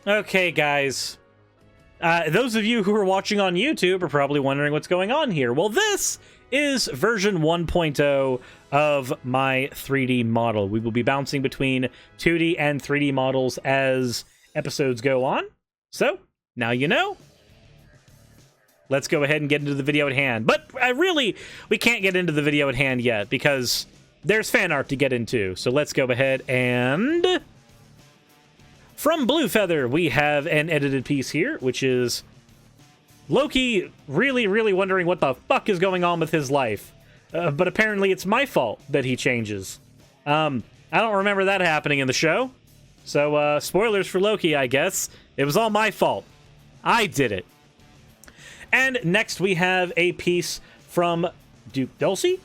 Okay, guys. Those of you who are watching on YouTube are probably wondering what's going on here. Well, this is version 1.0 of my 3D model. We will be bouncing between 2D and 3D models as episodes go on. So, now you know. Let's go ahead and get into the video at hand. But we can't get into the video at hand yet because there's fan art to get into. So let's go ahead and... From Blue Feather, we have an edited piece here, which is Loki really wondering what the fuck is going on with his life. But apparently it's my fault that he changes. I don't remember that happening in the show. So, spoilers for Loki, I guess. It was all my fault. I did it. And next we have a piece from Duke Dulcie,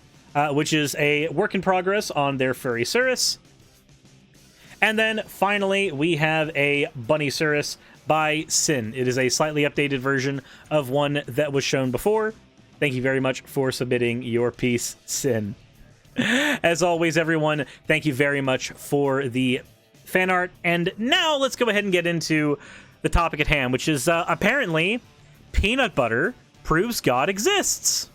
which is a work in progress on their furry Suris. And then, finally, we have a Bunny Suris by Sin. It is a slightly updated version of one that was shown before. Thank you very much for submitting your piece, Sin. As always, everyone, thank you very much for the fan art. And now, let's go ahead and get into the topic at hand, which is, apparently, peanut butter proves God exists.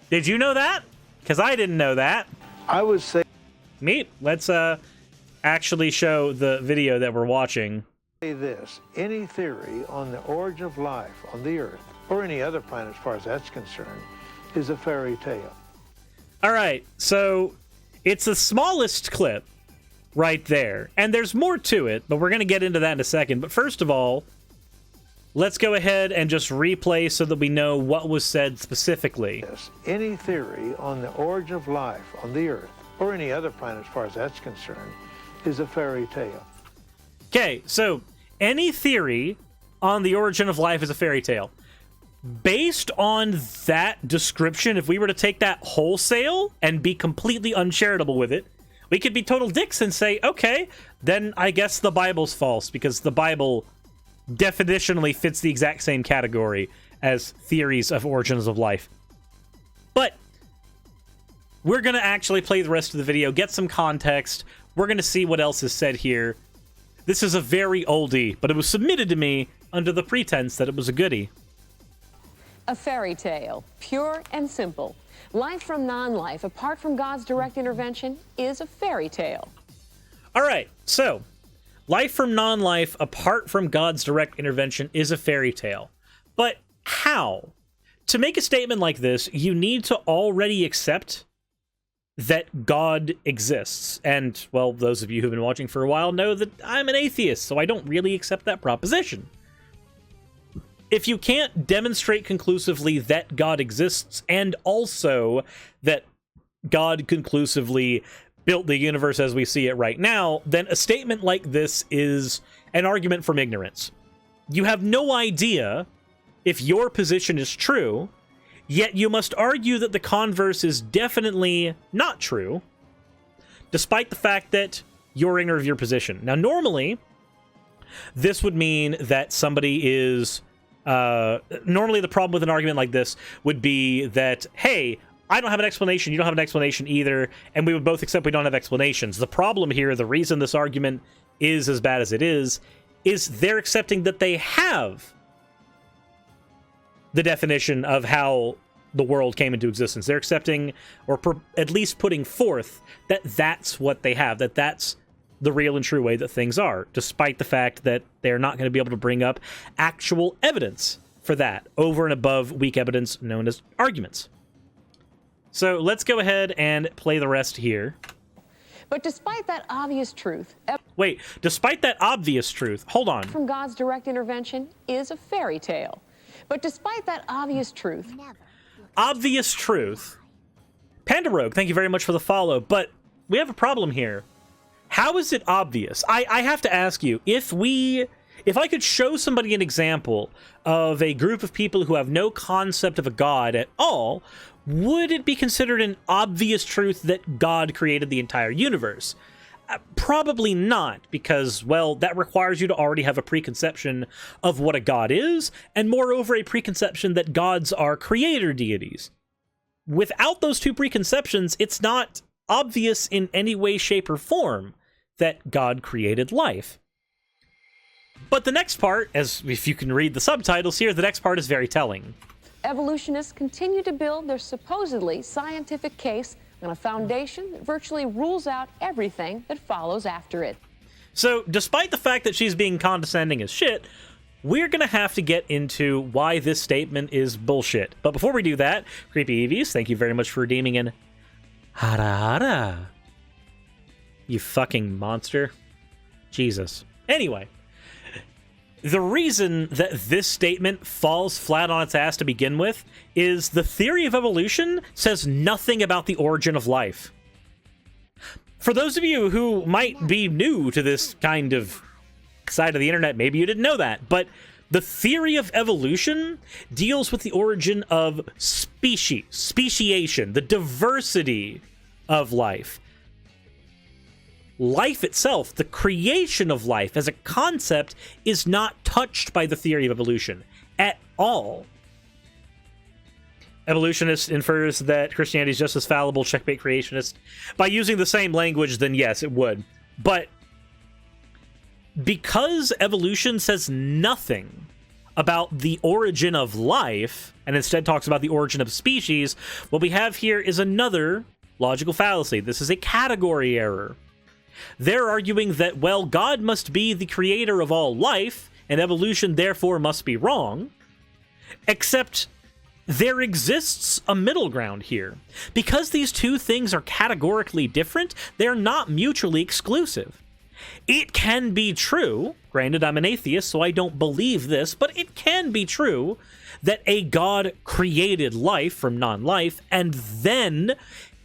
Did you know that? Because I didn't know that. I would say... Neat. Let's, actually show the video that we're watching. Say this, any theory on the origin of life on the Earth, or any other planet as far as that's concerned, is a fairy tale. Alright, so it's the smallest clip right there, and there's more to it, but we're going to get into that in a second. But first of all, let's go ahead and just replay so that we know what was said specifically. Yes, any theory on the origin of life on the Earth, or any other planet as far as that's concerned, is a fairy tale. Okay, so any theory on the origin of life is a fairy tale. Based on that description, if we were to take that wholesale and be completely uncharitable with it, we could be total dicks and say, okay, then I guess the Bible's false, because the Bible definitionally fits the exact same category as theories of origins of life. But we're going to actually play the rest of the video, get some context. We're going to see what else is said here. This is a very oldie, but it was submitted to me under the pretense that it was a goodie. A fairy tale, pure and simple. Life from non-life, apart from God's direct intervention, is a fairy tale. All right, so life from non-life, apart from God's direct intervention, is a fairy tale. But how? To make a statement like this, you need to already accept that God exists. And, well, those of you who've been watching for a while know that I'm an atheist, so I don't really accept that proposition. If you can't demonstrate conclusively that God exists, and also that God conclusively built the universe as we see it right now, then a statement like this is an argument from ignorance. You have no idea if your position is true, yet you must argue that the converse is definitely not true, despite the fact that you're ignorant of your position. Now, normally, this would mean that somebody is... normally the problem with an argument like this would be that, hey, I don't have an explanation, you don't have an explanation either, and we would both accept we don't have explanations. The problem here, the reason this argument is as bad as it is they're accepting that they have the definition of how the world came into existence. They're accepting, or at least putting forth, that that's what they have, that that's the real and true way that things are, despite the fact that they're not going to be able to bring up actual evidence for that, over and above weak evidence known as arguments. So let's go ahead and play the rest here. But despite that obvious truth... Wait, despite that obvious truth, hold on. ...from God's direct intervention is a fairy tale. But despite that obvious truth... Obvious truth. Panda Rogue, thank you very much for the follow, but we have a problem here. How is it obvious? I have to ask you, if I could show somebody an example of a group of people who have no concept of a god at all, would it be considered an obvious truth that God created the entire universe? Probably not, because, well, that requires you to already have a preconception of what a god is, and moreover, a preconception that gods are creator deities. Without those two preconceptions, it's not obvious in any way, shape, or form that God created life. But the next part, as if you can read the subtitles here, the next part is very telling. Evolutionists continue to build their supposedly scientific case on a foundation that virtually rules out everything that follows after it. So, despite the fact that she's being condescending as shit, we're gonna have to get into why this statement is bullshit. But before we do that, Creepy Eevees, thank you very much for redeeming in Hara Hara. You fucking monster. Jesus. Anyway, the reason that this statement falls flat on its ass to begin with is the theory of evolution says nothing about the origin of life. For those of you who might be new to this kind of side of the internet, maybe you didn't know that, but the theory of evolution deals with the origin of speciation, the diversity of life. Life itself, the creation of life as a concept, is not touched by the theory of evolution at all. Evolutionist infers that Christianity is just as fallible, checkmate creationist. By using the same language, then yes, it would. But because evolution says nothing about the origin of life, and instead talks about the origin of species, what we have here is another logical fallacy. This is a category error. They're arguing that, well, God must be the creator of all life, and evolution therefore must be wrong, except there exists a middle ground here. Because these two things are categorically different, they're not mutually exclusive. It can be true, granted I'm an atheist, so I don't believe this, but it can be true that a God created life from non-life, and then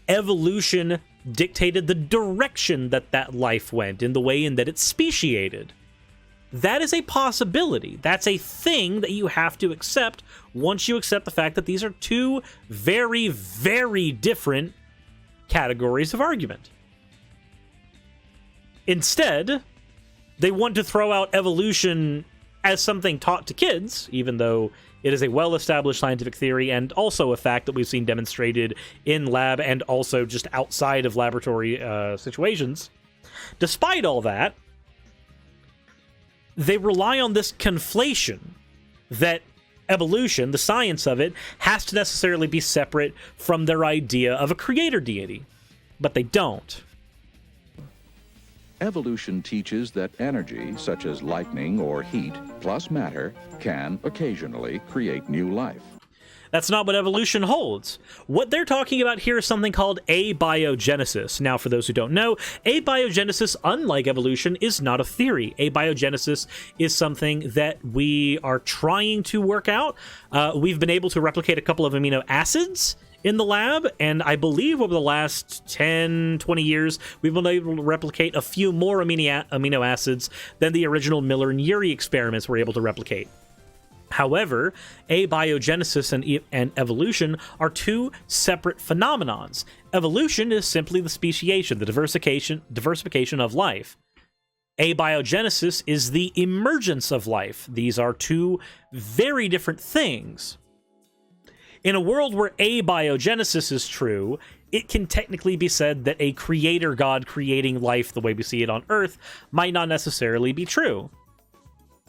evolution dictated the direction that that life went in the way in that it speciated. That is a possibility. That's a thing that you have to accept once you accept the fact that these are two very, very different categories of argument. Instead, they want to throw out evolution as something taught to kids, even though it is a well-established scientific theory and also a fact that we've seen demonstrated in lab and also just outside of laboratory situations. Despite all that, they rely on this conflation that evolution, the science of it, has to necessarily be separate from their idea of a creator deity. But they don't. Evolution teaches that energy, such as lightning or heat, plus matter, can occasionally create new life. That's not what evolution holds. What they're talking about here is something called abiogenesis. Now, for those who don't know, abiogenesis, unlike evolution, is not a theory. Abiogenesis is something that we are trying to work out. We've been able to replicate a couple of amino acids in the lab, and I believe over the last 10, 20 years, we've been able to replicate a few more amino acids than the original Miller and Urey experiments were able to replicate. However, abiogenesis and evolution are two separate phenomenons. Evolution is simply the speciation, the diversification of life. Abiogenesis is the emergence of life. These are two very different things. In a world where abiogenesis is true, it can technically be said that a creator god creating life the way we see it on Earth might not necessarily be true.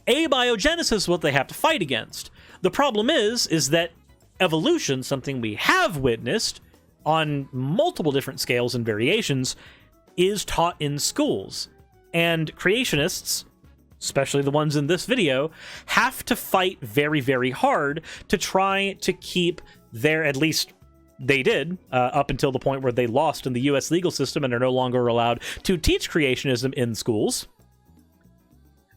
Abiogenesis is what they have to fight against. The problem is that evolution, something we have witnessed on multiple different scales and variations, is taught in schools. And creationists, especially the ones in this video, have to fight very, very hard to try to keep their, at least they did, up until the point where they lost in the US legal system and are no longer allowed to teach creationism in schools.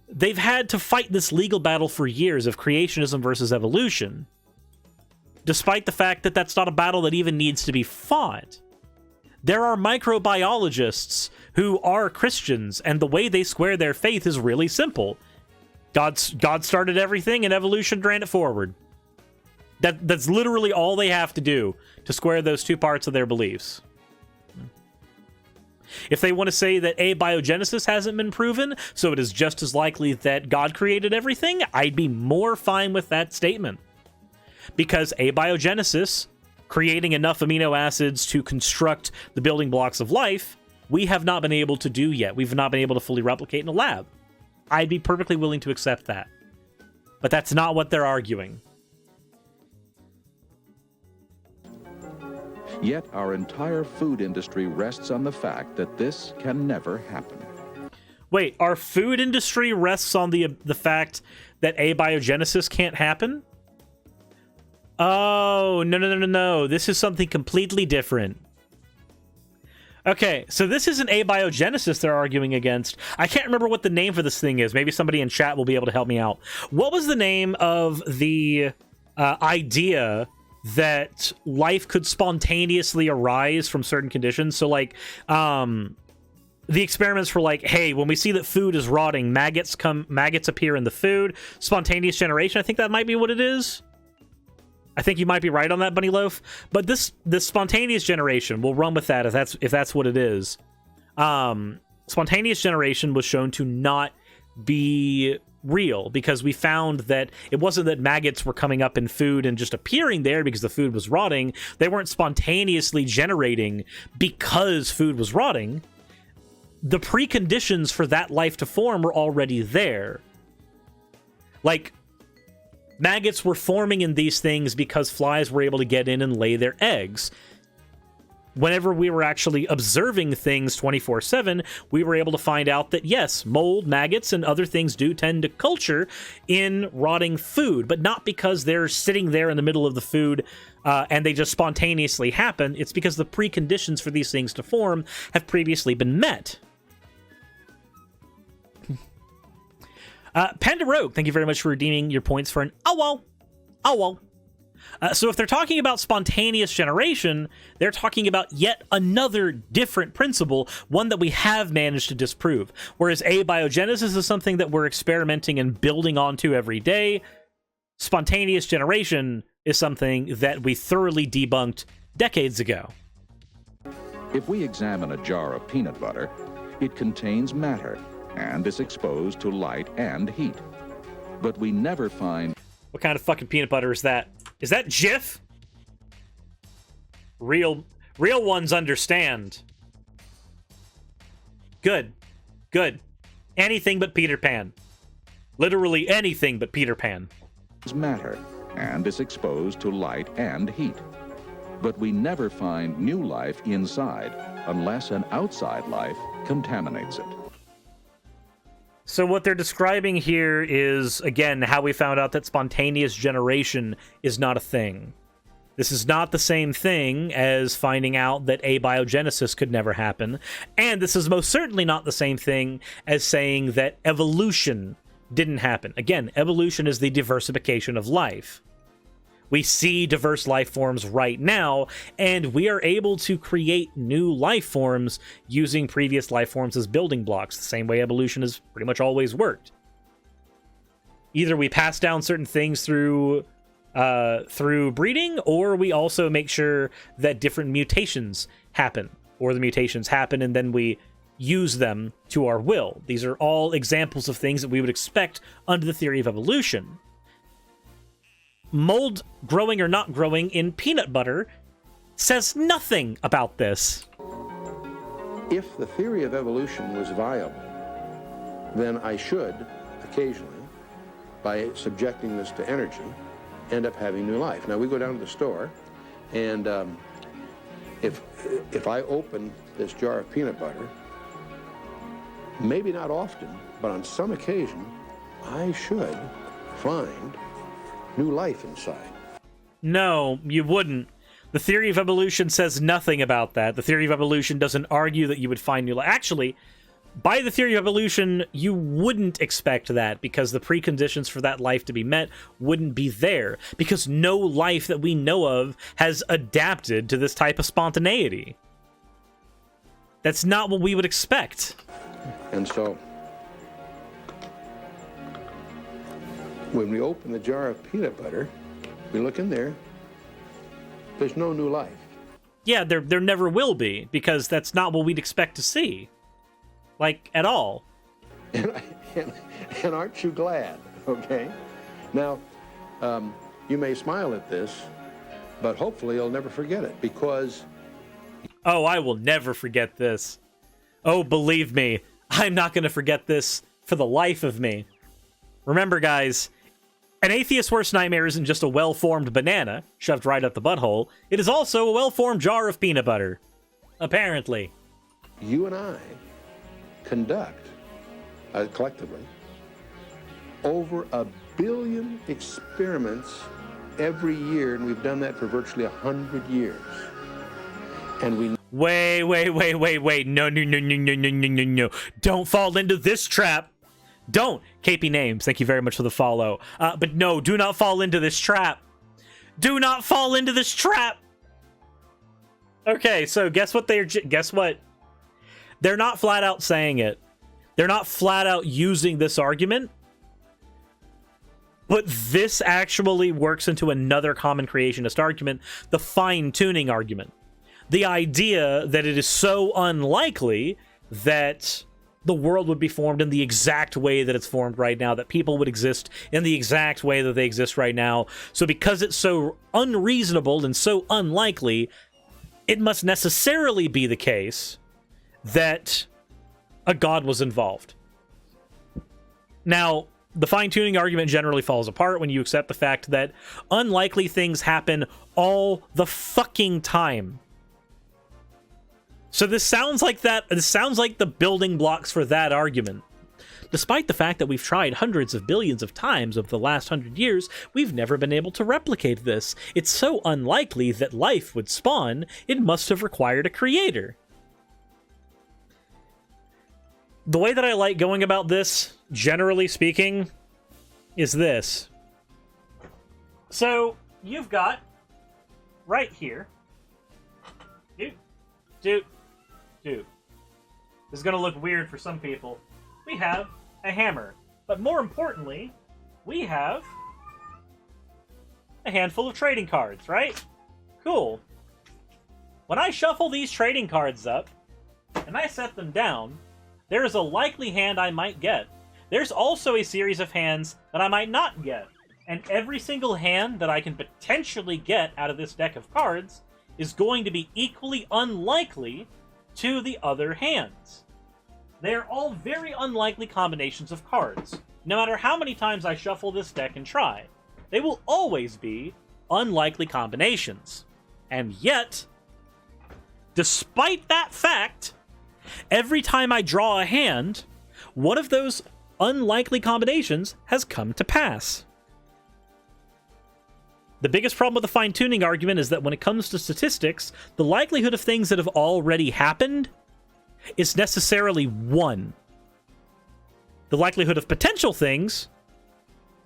They've had to fight this legal battle for years of creationism versus evolution, despite the fact that that's not a battle that even needs to be fought. There are microbiologists who are Christians, and the way they square their faith is really simple. God started everything, and evolution ran it forward. That's literally all they have to do to square those two parts of their beliefs. If they want to say that abiogenesis hasn't been proven, so it is just as likely that God created everything, I'd be more fine with that statement. Because abiogenesis, creating enough amino acids to construct the building blocks of life, we have not been able to do yet. We've not been able to fully replicate in a lab. I'd be perfectly willing to accept that. But that's not what they're arguing. Yet our entire food industry rests on the fact that this can never happen. Wait, our food industry rests on the fact that abiogenesis can't happen? Oh, no. This is something completely different. Okay, so this isn't abiogenesis they're arguing against. I can't remember what the name for this thing is. Maybe somebody in chat will be able to help me out. What was the name of the idea that life could spontaneously arise from certain conditions? So, like, the experiments were like, hey, when we see that food is rotting, maggots appear in the food. Spontaneous generation, I think that might be what it is. I think you might be right on that, Bunny Loaf. But this spontaneous generation, we'll run with that if that's what it is. Spontaneous generation was shown to not be real because we found that it wasn't that maggots were coming up in food and just appearing there because the food was rotting. They weren't spontaneously generating because food was rotting. The preconditions for that life to form were already there. Like, maggots were forming in these things because flies were able to get in and lay their eggs. Whenever we were actually observing things 24/7, we were able to find out that, yes, mold, maggots, and other things do tend to culture in rotting food, but not because they're sitting there in the middle of the food and they just spontaneously happen. It's because the preconditions for these things to form have previously been met. Panda Rogue, thank you very much for redeeming your points for an owl. So if they're talking about spontaneous generation, they're talking about yet another different principle, one that we have managed to disprove. Whereas abiogenesis is something that we're experimenting and building onto every day. Spontaneous generation is something that we thoroughly debunked decades ago. If we examine a jar of peanut butter, it contains matter and is exposed to light and heat. But we never find... What kind of fucking peanut butter is that? Is that Jif? Real ones understand. Good. Anything but Peter Pan. Literally anything but Peter Pan. ...matter and is exposed to light and heat. But we never find new life inside unless an outside life contaminates it. So what they're describing here is, again, how we found out that spontaneous generation is not a thing. This is not the same thing as finding out that abiogenesis could never happen. And this is most certainly not the same thing as saying that evolution didn't happen. Again, evolution is the diversification of life. We see diverse life forms right now, and we are able to create new life forms using previous life forms as building blocks, the same way evolution has pretty much always worked. Either we pass down certain things through breeding, or we also make sure that different mutations happen, or the mutations happen and then we use them to our will. These are all examples of things that we would expect under the theory of evolution. Mold growing or not growing in peanut butter says nothing about this. If the theory of evolution was viable, then I should occasionally, by subjecting this to energy, end up having new life. Now we go down to the store, and if I open this jar of peanut butter, maybe not often, but on some occasion, I should find new life inside. No, you wouldn't. The theory of evolution says nothing about that. The theory of evolution doesn't argue that you would find new life. Actually, by the theory of evolution, you wouldn't expect that because the preconditions for that life to be met wouldn't be there, because no life that we know of has adapted to this type of spontaneity. That's not what we would expect. And so, when we open the jar of peanut butter, we look in there, there's no new life. Yeah, there never will be, because that's not what we'd expect to see. Like, at all. And aren't you glad, okay? Now, you may smile at this, but hopefully you'll never forget it, because... Oh, I will never forget this. Oh, believe me, I'm not going to forget this for the life of me. Remember, guys, an atheist's worst nightmare isn't just a well-formed banana shoved right up the butthole. It is also a well-formed jar of peanut butter. Apparently. You and I conduct, collectively, over 1 billion experiments every year, and we've done that for virtually 100 years. And we... Wait. No. Don't fall into this trap. Don't. KP Names, thank you very much for the follow. But no, do not fall into this trap. Do not fall into this trap. Okay, so guess what? They're not flat out saying it. They're not flat out using this argument. But this actually works into another common creationist argument, the fine-tuning argument. The idea that it is so unlikely that the world would be formed in the exact way that it's formed right now, that people would exist in the exact way that they exist right now. So because it's so unreasonable and so unlikely, it must necessarily be the case that a god was involved. Now, the fine-tuning argument generally falls apart when you accept the fact that unlikely things happen all the fucking time. So this sounds like the building blocks for that argument. Despite the fact that we've tried hundreds of billions of times over the last 100 years, we've never been able to replicate this. It's so unlikely that life would spawn, it must have required a creator. The way that I like going about this, generally speaking, is this. So, you've got, right here, this is going to look weird for some people. We have a hammer. But more importantly, we have a handful of trading cards, right? Cool. When I shuffle these trading cards up, and I set them down, there is a likely hand I might get. There's also a series of hands that I might not get. And every single hand that I can potentially get out of this deck of cards is going to be equally unlikely to the other hands. They are all very unlikely combinations of cards. No matter how many times I shuffle this deck and try, they will always be unlikely combinations. And yet, despite that fact, every time I draw a hand, one of those unlikely combinations has come to pass. The biggest problem with the fine-tuning argument is that when it comes to statistics, the likelihood of things that have already happened is necessarily 1. The likelihood of potential things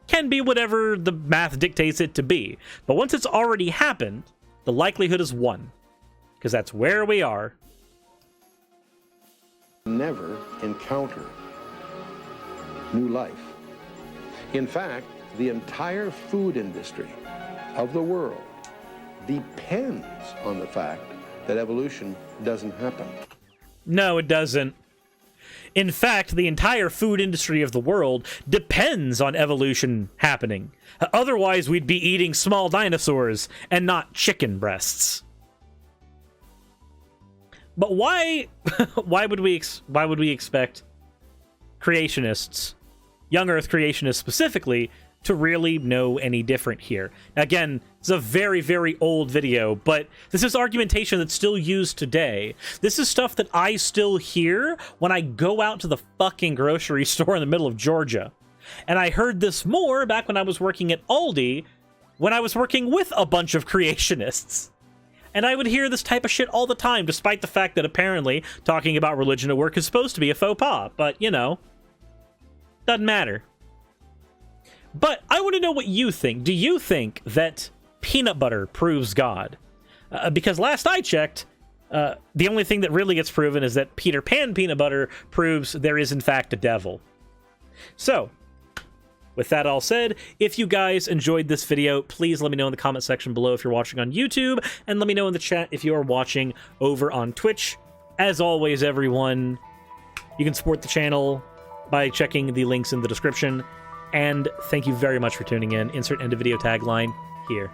can be whatever the math dictates it to be. But once it's already happened, the likelihood is 1. Because that's where we are. Never encounter new life. In fact, the entire food industry of the world depends on the fact that evolution doesn't happen. No, it doesn't. In fact, the entire food industry of the world depends on evolution happening. Otherwise, we'd be eating small dinosaurs and not chicken breasts. But why would we expect creationists, young Earth creationists specifically, to really know any different here? Again, it's a very, very old video, but this is argumentation that's still used today. This is stuff that I still hear when I go out to the fucking grocery store in the middle of Georgia. And I heard this more back when I was working at Aldi, when I was working with a bunch of creationists. And I would hear this type of shit all the time, despite the fact that apparently talking about religion at work is supposed to be a faux pas. But, you know, doesn't matter. But I want to know what you think. Do you think that peanut butter proves God? Because last I checked, the only thing that really gets proven is that Peter Pan peanut butter proves there is in fact a devil. So, with that all said, if you guys enjoyed this video, please let me know in the comment section below if you're watching on YouTube, and let me know in the chat if you are watching over on Twitch. As always, everyone, you can support the channel by checking the links in the description. And thank you very much for tuning in. Insert end of video tagline here.